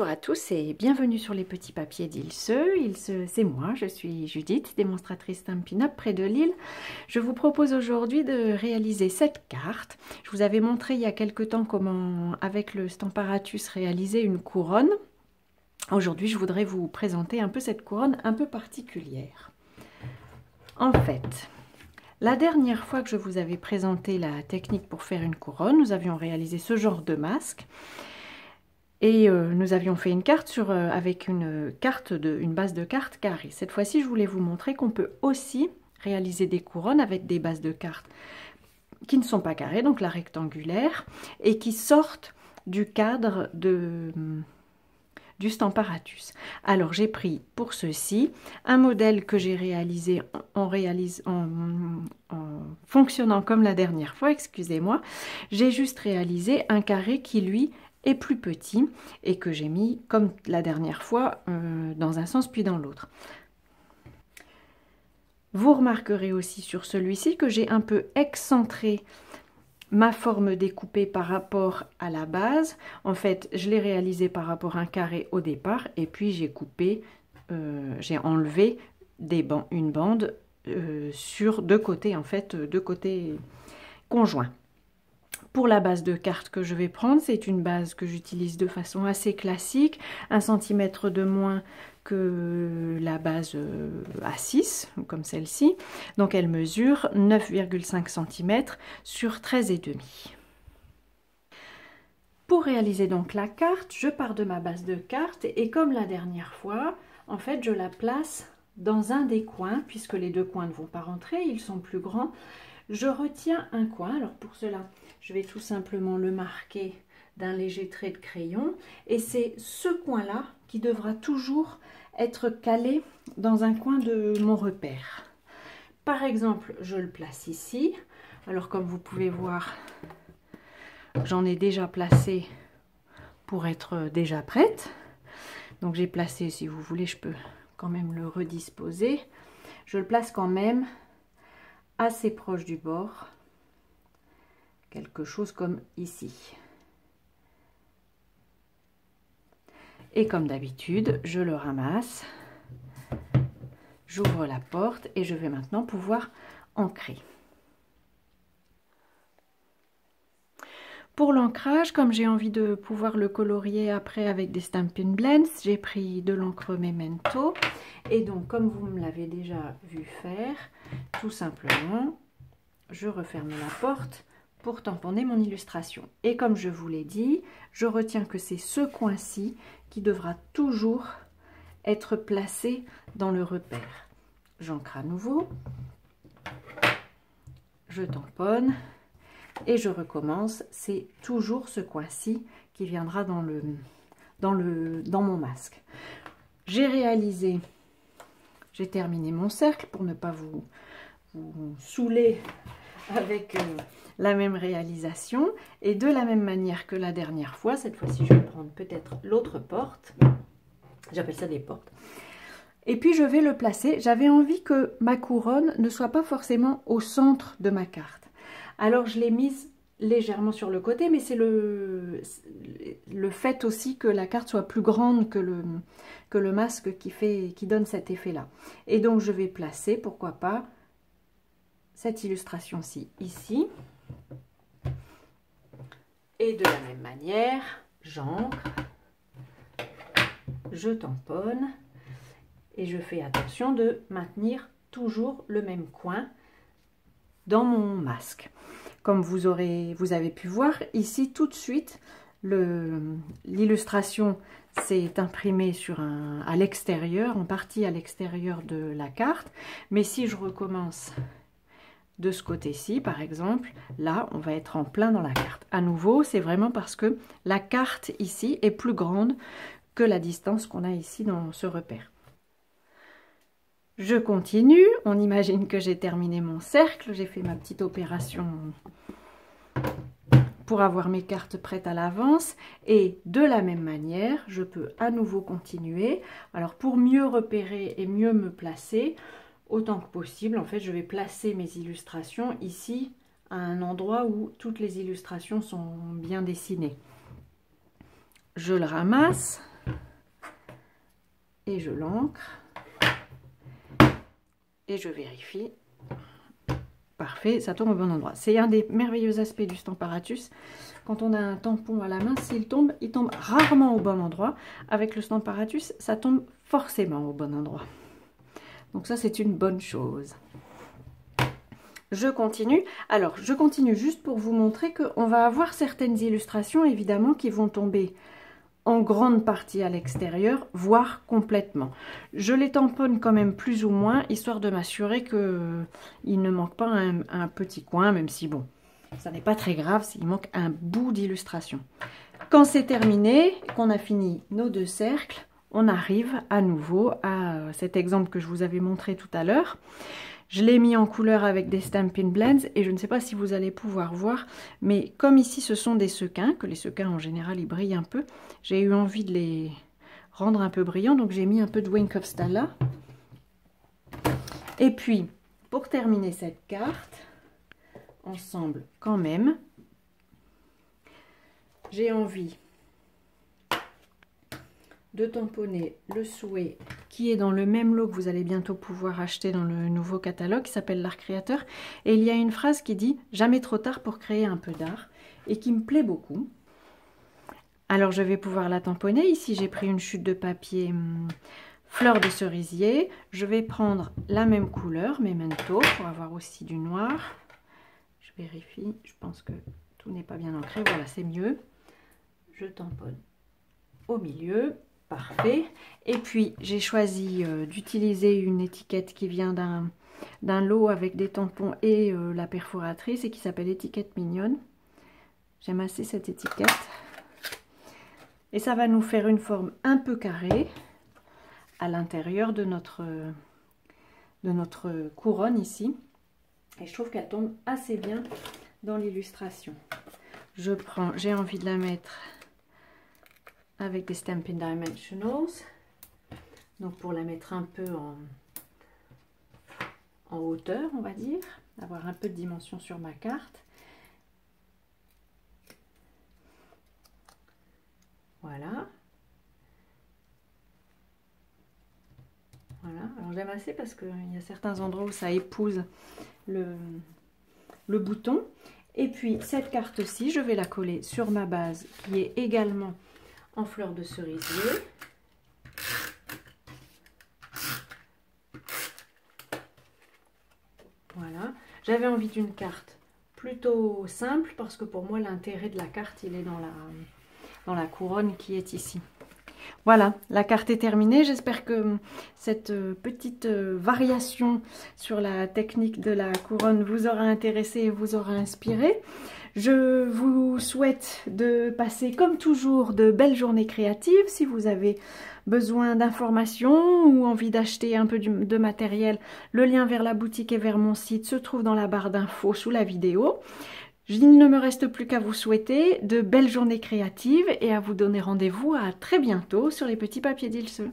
Bonjour à tous et bienvenue sur les petits papiers d'Ilse. C'est moi, je suis Judith, démonstratrice Stampin' Up près de Lille. Je vous propose aujourd'hui de réaliser cette carte. Je vous avais montré il y a quelque temps comment, avec le Stamparatus, réaliser une couronne. Aujourd'hui, je voudrais vous présenter un peu cette couronne un peu particulière. En fait, la dernière fois que je vous avais présenté la technique pour faire une couronne, nous avions réalisé ce genre de masque. Et nous avions fait une carte avec une base de cartes carrée. Cette fois-ci, je voulais vous montrer qu'on peut aussi réaliser des couronnes avec des bases de cartes qui ne sont pas carrées, donc la rectangulaire, et qui sortent du cadre du Stamparatus. Alors j'ai pris pour ceci un modèle que j'ai réalisé en fonctionnant comme la dernière fois, excusez-moi. J'ai juste réalisé un carré qui lui est plus petit et que j'ai mis comme la dernière fois dans un sens puis dans l'autre. Vous remarquerez aussi sur celui-ci que j'ai un peu excentré ma forme découpée par rapport à la base. En fait, je l'ai réalisé par rapport à un carré au départ et puis j'ai coupé, j'ai enlevé une bande sur deux côtés, en fait, deux côtés conjoints. Pour la base de carte que je vais prendre, c'est une base que j'utilise de façon assez classique, 1 cm de moins que la base A6, comme celle-ci. Donc elle mesure 9,5 cm sur 13,5. Pour réaliser donc la carte, je pars de ma base de carte et comme la dernière fois, en fait je la place dans un des coins, puisque les deux coins ne vont pas rentrer, ils sont plus grands. Je retiens un coin, alors pour cela, je vais tout simplement le marquer d'un léger trait de crayon. Et c'est ce coin-là qui devra toujours être calé dans un coin de mon repère. Par exemple, je le place ici. Alors comme vous pouvez voir, j'en ai déjà placé pour être déjà prête. Donc j'ai placé, si vous voulez, je peux quand même le redisposer. Je le place quand même assez proche du bord, quelque chose comme ici. Et comme d'habitude, je le ramasse, j'ouvre la porte et je vais maintenant pouvoir ancrer. Pour l'ancrage, comme j'ai envie de pouvoir le colorier après avec des Stampin' Blends, j'ai pris de l'encre Memento. Et donc, comme vous me l'avez déjà vu faire, tout simplement, je referme la porte pour tamponner mon illustration. Et comme je vous l'ai dit, je retiens que c'est ce coin-ci qui devra toujours être placé dans le repère. J'ancre à nouveau, je tamponne et je recommence. C'est toujours ce coin-ci qui viendra dans mon masque. J'ai réalisé, j'ai terminé mon cercle pour ne pas vous saouler avec la même réalisation. Et de la même manière que la dernière fois, cette fois-ci je vais prendre peut-être l'autre porte. J'appelle ça des portes. Et puis je vais le placer. J'avais envie que ma couronne ne soit pas forcément au centre de ma carte. Alors je l'ai mise légèrement sur le côté, mais c'est le fait aussi que la carte soit plus grande que le masque qui donne cet effet-là. Et donc je vais placer, pourquoi pas, cette illustration-ci ici. Et de la même manière, j'ancre, je tamponne et je fais attention de maintenir toujours le même coin dans mon masque. Comme vous avez pu voir ici tout de suite, l'illustration s'est imprimée à l'extérieur, en partie à l'extérieur de la carte. Mais si je recommence de ce côté-ci, par exemple, là, on va être en plein dans la carte. À nouveau, c'est vraiment parce que la carte ici est plus grande que la distance qu'on a ici dans ce repère. Je continue. On imagine que j'ai terminé mon cercle. J'ai fait ma petite opération pour avoir mes cartes prêtes à l'avance. Et de la même manière, je peux à nouveau continuer. Alors, pour mieux repérer et mieux me placer, autant que possible, en fait, je vais placer mes illustrations ici, à un endroit où toutes les illustrations sont bien dessinées. Je le ramasse, et je l'ancre. Et je vérifie. Parfait, ça tombe au bon endroit. C'est un des merveilleux aspects du Stamparatus. Quand on a un tampon à la main, s'il tombe, il tombe rarement au bon endroit. Avec le Stamparatus, ça tombe forcément au bon endroit. Donc ça, c'est une bonne chose. Je continue. Alors, je continue juste pour vous montrer qu'on va avoir certaines illustrations, évidemment, qui vont tomber en grande partie à l'extérieur, voire complètement. Je les tamponne quand même plus ou moins, histoire de m'assurer qu'il ne manque pas un petit coin, même si bon, ça n'est pas très grave s'il manque un bout d'illustration. Quand c'est terminé, qu'on a fini nos 2 cercles, on arrive à nouveau à cet exemple que je vous avais montré tout à l'heure. Je l'ai mis en couleur avec des Stampin' Blends et je ne sais pas si vous allez pouvoir voir, mais comme ici ce sont des sequins, que les sequins en général ils brillent un peu, j'ai eu envie de les rendre un peu brillants, donc j'ai mis un peu de Wink of Stella. Et puis, pour terminer cette carte, ensemble quand même, j'ai envie de tamponner le souhait qui est dans le même lot que vous allez bientôt pouvoir acheter dans le nouveau catalogue qui s'appelle l'art créateur. Et il y a une phrase qui dit « Jamais trop tard pour créer un peu d'art » et qui me plaît beaucoup. Alors je vais pouvoir la tamponner. Ici j'ai pris une chute de papier fleur de cerisier. Je vais prendre la même couleur, Memento, pour avoir aussi du noir. Je vérifie, je pense que tout n'est pas bien ancré. Voilà, c'est mieux. Je tamponne au milieu. Parfait. Et puis, j'ai choisi d'utiliser une étiquette qui vient d'un lot avec des tampons et la perforatrice et qui s'appelle Étiquette Mignonne. J'aime assez cette étiquette. Et ça va nous faire une forme un peu carrée à l'intérieur de notre couronne ici. Et je trouve qu'elle tombe assez bien dans l'illustration. J'ai envie de la mettre avec des Stampin' Dimensionals, donc pour la mettre un peu en hauteur, on va dire, avoir un peu de dimension sur ma carte. Voilà. Voilà, alors j'aime assez parce qu'il y a certains endroits où ça épouse le bouton. Et puis cette carte-ci, je vais la coller sur ma base qui est également en fleur de cerisier. Voilà. J'avais envie d'une carte plutôt simple parce que pour moi l'intérêt de la carte il est dans la couronne qui est ici. Voilà, la carte est terminée. J'espère que cette petite variation sur la technique de la couronne vous aura intéressé et vous aura inspiré. Je vous souhaite de passer comme toujours de belles journées créatives. Si vous avez besoin d'informations ou envie d'acheter un peu de matériel, le lien vers la boutique et vers mon site se trouve dans la barre d'infos sous la vidéo. Il ne me reste plus qu'à vous souhaiter de belles journées créatives et à vous donner rendez-vous à très bientôt sur les petits papiers d'Ilse.